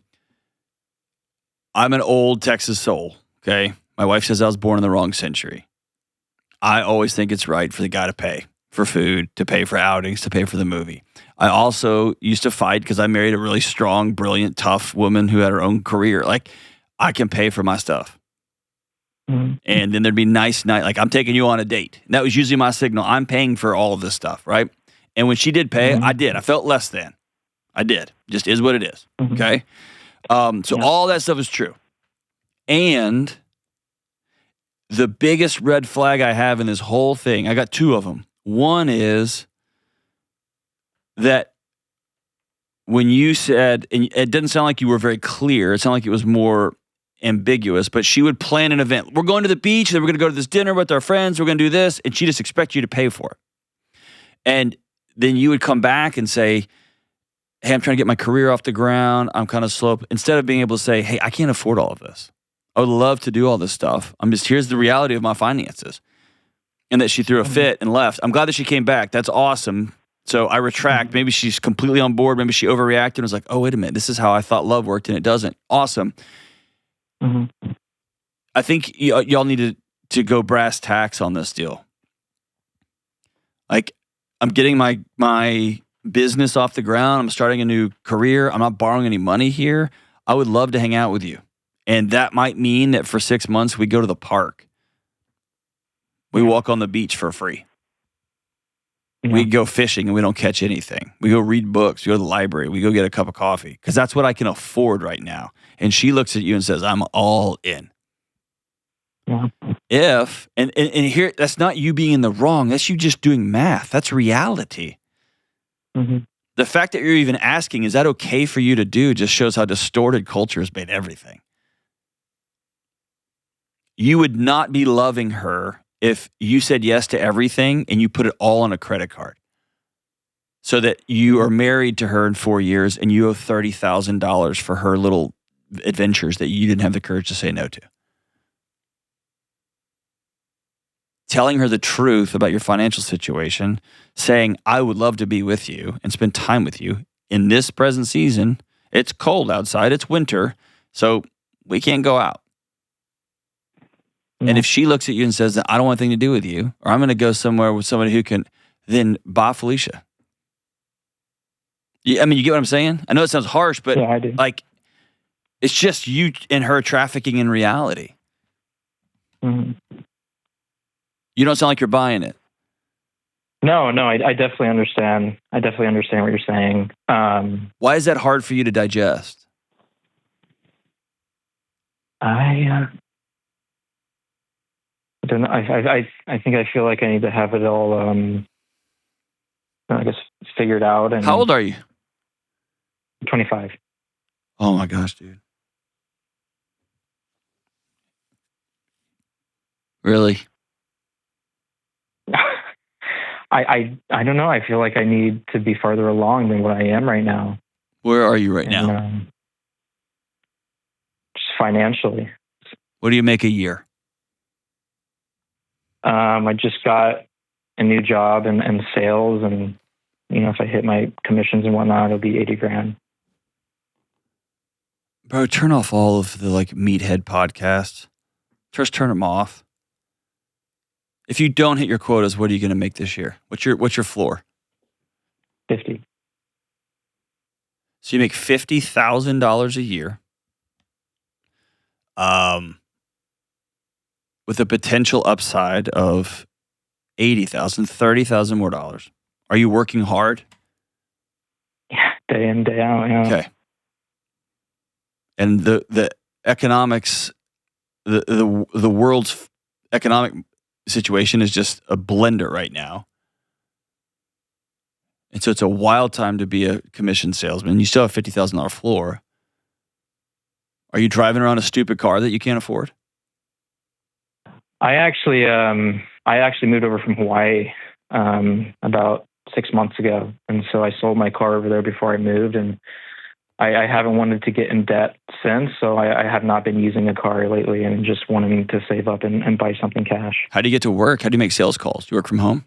an old Texas soul. Okay. My wife says I was born in the wrong century. I always think it's right for the guy to pay for food, to pay for outings, to pay for the movie. I also used to fight because I married a really strong, brilliant, tough woman who had her own career. Like, I can pay for my stuff. Mm-hmm. And then there'd be nice night, like, I'm taking you on a date. And that was usually my signal. I'm paying for all of this stuff, right? And when she did pay, I did. I felt less than. I did. Just is what it is, okay? All that stuff is true. And the biggest red flag I have in this whole thing, I got two of them. One is that when you said, and it didn't sound like you were very clear, it sounded like it was more ambiguous, but she would plan an event. We're going to the beach, then we're going to go to this dinner with our friends, we're going to do this, and she just expects you to pay for it. And then you would come back and say, hey, I'm trying to get my career off the ground, I'm kind of slow. Instead of being able to say, hey, I can't afford all of this. I would love to do all this stuff. Here's the reality of my finances. And that she threw a fit and left. I'm glad that she came back. That's awesome. So I retract. Maybe she's completely on board. Maybe she overreacted and was like, oh, wait a minute. This is how I thought love worked and it doesn't. Awesome. Mm-hmm. I think y'all need to go brass tacks on this deal. Like, I'm getting my business off the ground. I'm starting a new career. I'm not borrowing any money here. I would love to hang out with you. And that might mean that for 6 months we go to the park. We walk on the beach for free. Yeah. We go fishing and we don't catch anything. We go read books. We go to the library. We go get a cup of coffee because that's what I can afford right now. And she looks at you and says, I'm all in. Yeah. And here, that's not you being in the wrong. That's you just doing math. That's reality. Mm-hmm. The fact that you're even asking, is that okay for you to do, just shows how distorted culture has made everything. You would not be loving her if you said yes to everything and you put it all on a credit card so that you are married to her in 4 years and you owe $30,000 for her little adventures that you didn't have the courage to say no to. Telling her the truth about your financial situation, saying, I would love to be with you and spend time with you in this present season. It's cold outside. It's winter. So we can't go out. And if she looks at you and says, I don't want anything to do with you, or I'm going to go somewhere with somebody who can, then bye, Felicia. You get what I'm saying? I know it sounds harsh, but I do. Like, it's just you and her trafficking in reality. Mm-hmm. You don't sound like you're buying it. No, I definitely understand. I definitely understand what you're saying. Why is that hard for you to digest? I don't know. I think I feel like I need to have it all, I guess, figured out. And how old are you? 25. Oh my gosh, dude. Really? I don't know. I feel like I need to be farther along than what I am right now. Where are you right now? Just financially. What do you make a year? I just got a new job and sales, and if I hit my commissions and whatnot, it'll be $80,000. Bro, turn off all of the meathead podcasts. Just turn them off. If you don't hit your quotas, what are you going to make this year? What's your floor? 50. So you make $50,000 a year. With a potential upside of $80,000, $30,000 more dollars. Are you working hard? Yeah, day in, day out. Yeah. Okay. And the economics, the world's economic situation is just a blender right now. And so it's a wild time to be a commission salesman. You still have $50,000 floor. Are you driving around a stupid car that you can't afford? I actually moved over from Hawaii about 6 months ago. And so I sold my car over there before I moved, and I haven't wanted to get in debt since. So I have not been using a car lately and just wanting to save up and buy something cash. How do you get to work? How do you make sales calls? Do you work from home?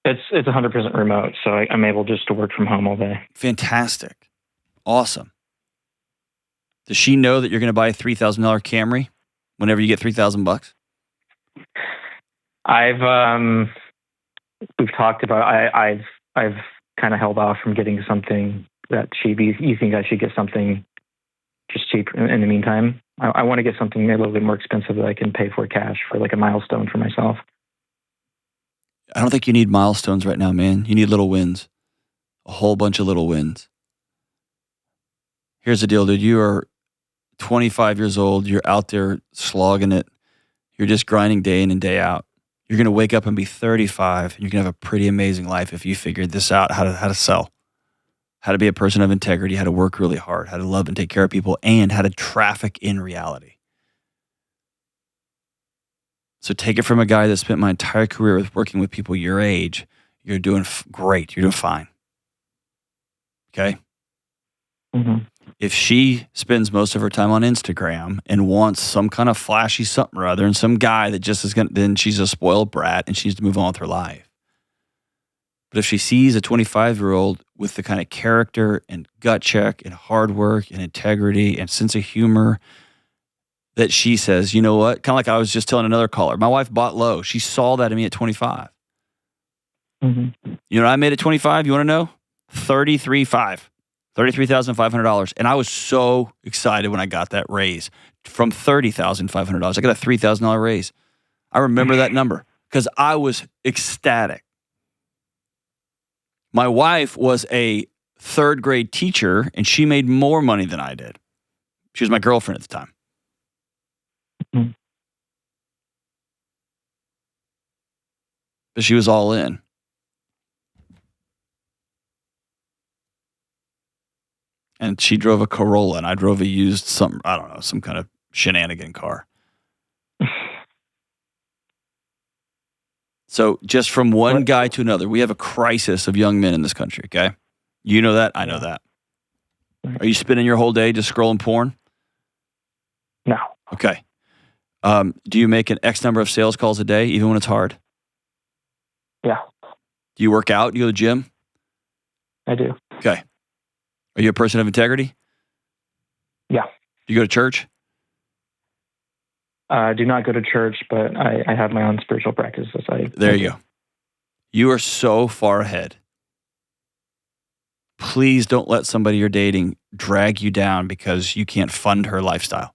It's 100% remote, so I'm able just to work from home all day. Fantastic. Awesome. Does she know that you're going to buy a $3,000 Camry whenever you get $3,000? We've talked about. I've kind of held off from getting something that cheap. You think I should get something just cheap in the meantime? I want to get something a little bit more expensive that I can pay for cash for, like a milestone for myself. I don't think you need milestones right now, man. You need little wins. A whole bunch of little wins. Here's the deal, dude. You are 25 years old. You're out there slogging it. You're just grinding day in and day out. You're going to wake up and be 35, and you're going to have a pretty amazing life if you figured this out, how to sell, how to be a person of integrity, how to work really hard, how to love and take care of people, and how to traffic in reality. So take it from a guy that spent my entire career with working with people your age. You're doing great. You're doing fine. Okay? Mm-hmm. If she spends most of her time on Instagram and wants some kind of flashy something or other, and some guy that just is going to, then she's a spoiled brat and she needs to move on with her life. But if she sees a 25-year-old with the kind of character and gut check and hard work and integrity and sense of humor that she says, you know what? Kind of like I was just telling another caller. My wife bought low. She saw that in me at 25. Mm-hmm. You know what I made at 25? You want to know? $33,500. And I was so excited when I got that raise from $30,500. I got a $3,000 raise. I remember that number because I was ecstatic. My wife was a third grade teacher and she made more money than I did. She was my girlfriend at the time. Mm-hmm. But she was all in. And she drove a Corolla and I drove a used some kind of shenanigan car. So just from one guy to another, we have a crisis of young men in this country, okay? You know that, I know that. Are you spending your whole day just scrolling porn? No. Okay. Do you make an X number of sales calls a day, even when it's hard? Yeah. Do you work out? Do you go to the gym? I do. Okay. Are you a person of integrity? Yeah. Do you go to church? I do not go to church, but I have my own spiritual practices. There you go. You are so far ahead. Please don't let somebody you're dating drag you down because you can't fund her lifestyle.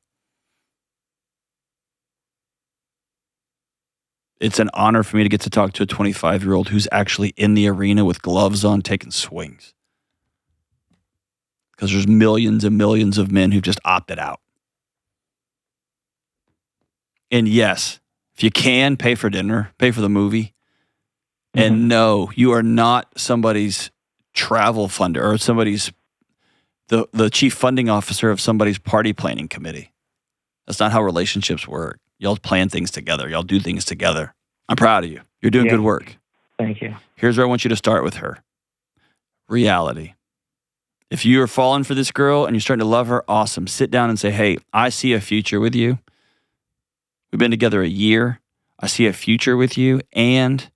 It's an honor for me to get to talk to a 25-year-old who's actually in the arena with gloves on taking swings. Because there's millions and millions of men who've just opted out. And yes, if you can, pay for dinner, pay for the movie. Mm-hmm. And no, you are not somebody's travel funder or somebody's, the chief funding officer of somebody's party planning committee. That's not how relationships work. Y'all plan things together. Y'all do things together. I'm proud of you. You're doing good work. Thank you. Here's where I want you to start with her. Reality. If you are falling for this girl and you're starting to love her, awesome. Sit down and say, hey, I see a future with you. We've been together a year. I see a future with you. And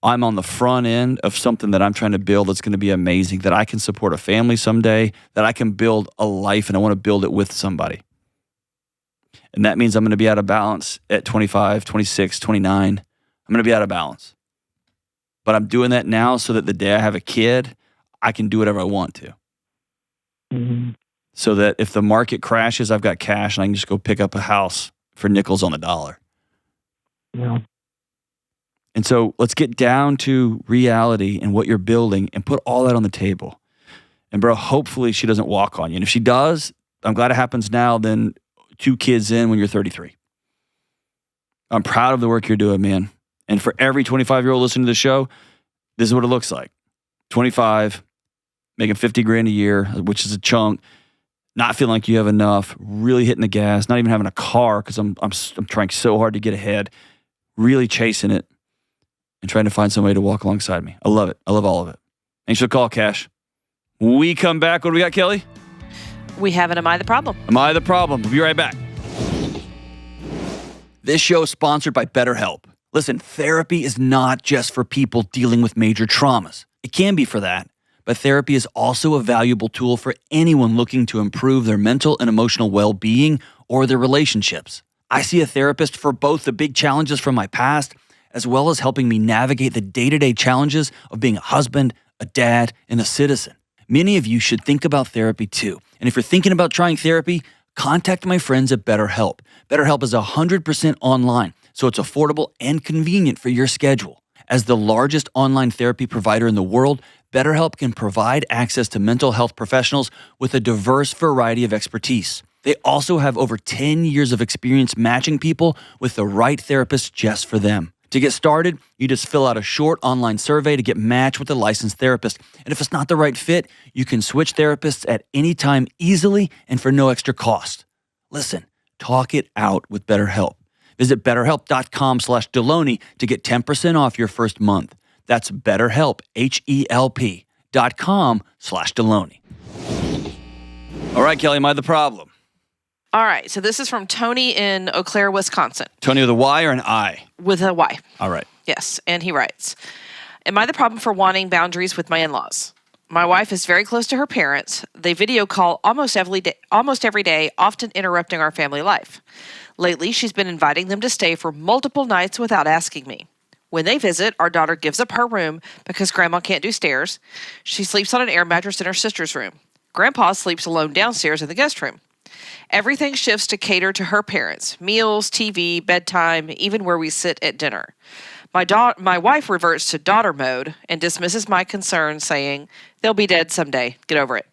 I'm on the front end of something that I'm trying to build that's going to be amazing, that I can support a family someday, that I can build a life, and I want to build it with somebody. And that means I'm going to be out of balance at 25, 26, 29. I'm going to be out of balance. But I'm doing that now so that the day I have a kid, I can do whatever I want to. Mm-hmm. So that if the market crashes, I've got cash and I can just go pick up a house for nickels on the dollar. Yeah. And so let's get down to reality and what you're building and put all that on the table. And bro, hopefully she doesn't walk on you. And if she does, I'm glad it happens now than 2 kids in when you're 33. I'm proud of the work you're doing, man. And for every 25-year-old listening to the show, this is what it looks like. 25, making $50,000 a year, which is a chunk, not feeling like you have enough, really hitting the gas, not even having a car because I'm trying so hard to get ahead, really chasing it. and trying to find somebody to walk alongside me. I love it. I love all of it. Thanks for the call, Cash. When we come back, what do we got, Kelly? We have an Am I the Problem? Am I the problem? We'll be right back. This show is sponsored by BetterHelp. Listen, therapy is not just for people dealing with major traumas. It can be for that, but therapy is also a valuable tool for anyone looking to improve their mental and emotional well-being or their relationships. I see a therapist for both the big challenges from my past, as well as helping me navigate the day-to-day challenges of being a husband, a dad, and a citizen. Many of you should think about therapy too. And if you're thinking about trying therapy, contact my friends at BetterHelp. BetterHelp is 100% online, so it's affordable and convenient for your schedule. As the largest online therapy provider in the world, BetterHelp can provide access to mental health professionals with a diverse variety of expertise. They also have over 10 years of experience matching people with the right therapist just for them. To get started, you just fill out a short online survey to get matched with a licensed therapist. And if it's not the right fit, you can switch therapists at any time easily and for no extra cost. Listen, talk it out with BetterHelp. Visit BetterHelp.com/Delony to get 10% off your first month. That's BetterHelp, HELP.com/Delony. All right, Kelly, am I the problem? All right, so this is from Tony in Eau Claire, Wisconsin. Tony with a Y or an I? With a Y. All right. Yes, and he writes, am I the problem for wanting boundaries with my in-laws? My wife is very close to her parents. They video call almost every day, often interrupting our family life. Lately, she's been inviting them to stay for multiple nights without asking me. When they visit, our daughter gives up her room because Grandma can't do stairs. She sleeps on an air mattress in her sister's room. Grandpa sleeps alone downstairs in the guest room. Everything shifts to cater to her parents. Meals, TV, bedtime, even where we sit at dinner. My wife reverts to daughter mode and dismisses my concerns, saying, they'll be dead someday. Get over it.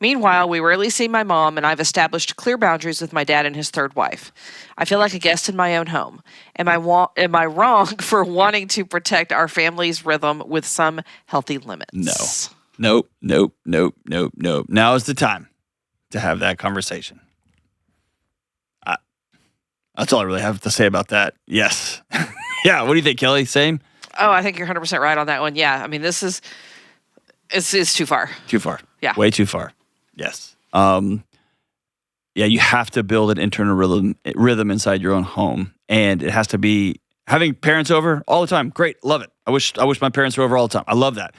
Meanwhile, we rarely see my mom, and I've established clear boundaries with my dad and his third wife. I feel like a guest in my own home. Am I wrong for wanting to protect our family's rhythm with some healthy limits? No. Nope. Now is the time to have that conversation. That's all I really have to say about that. Yes. Yeah. What do you think, Kelly? Same? Oh, I think you're 100% right on that one. Yeah. I mean, it's too far. Too far. Yeah. Way too far. Yes. Yeah, you have to build an internal rhythm inside your own home. And it has to be having parents over all the time. Great. Love it. I wish my parents were over all the time. I love that.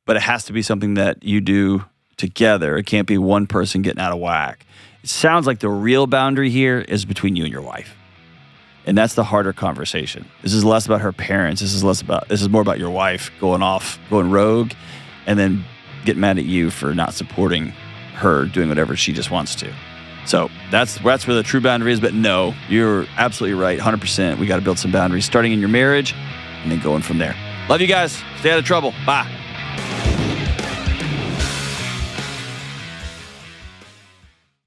But it has to be something that you do together. It can't be one person getting out of whack. It sounds like the real boundary here is between you and your wife. And that's the harder conversation. This is less about her parents. This is more about your wife going rogue, and then getting mad at you for not supporting her doing whatever she just wants to. So that's where the true boundary is. But no, you're absolutely right. 100%. We got to build some boundaries starting in your marriage and then going from there. Love you guys. Stay out of trouble. Bye.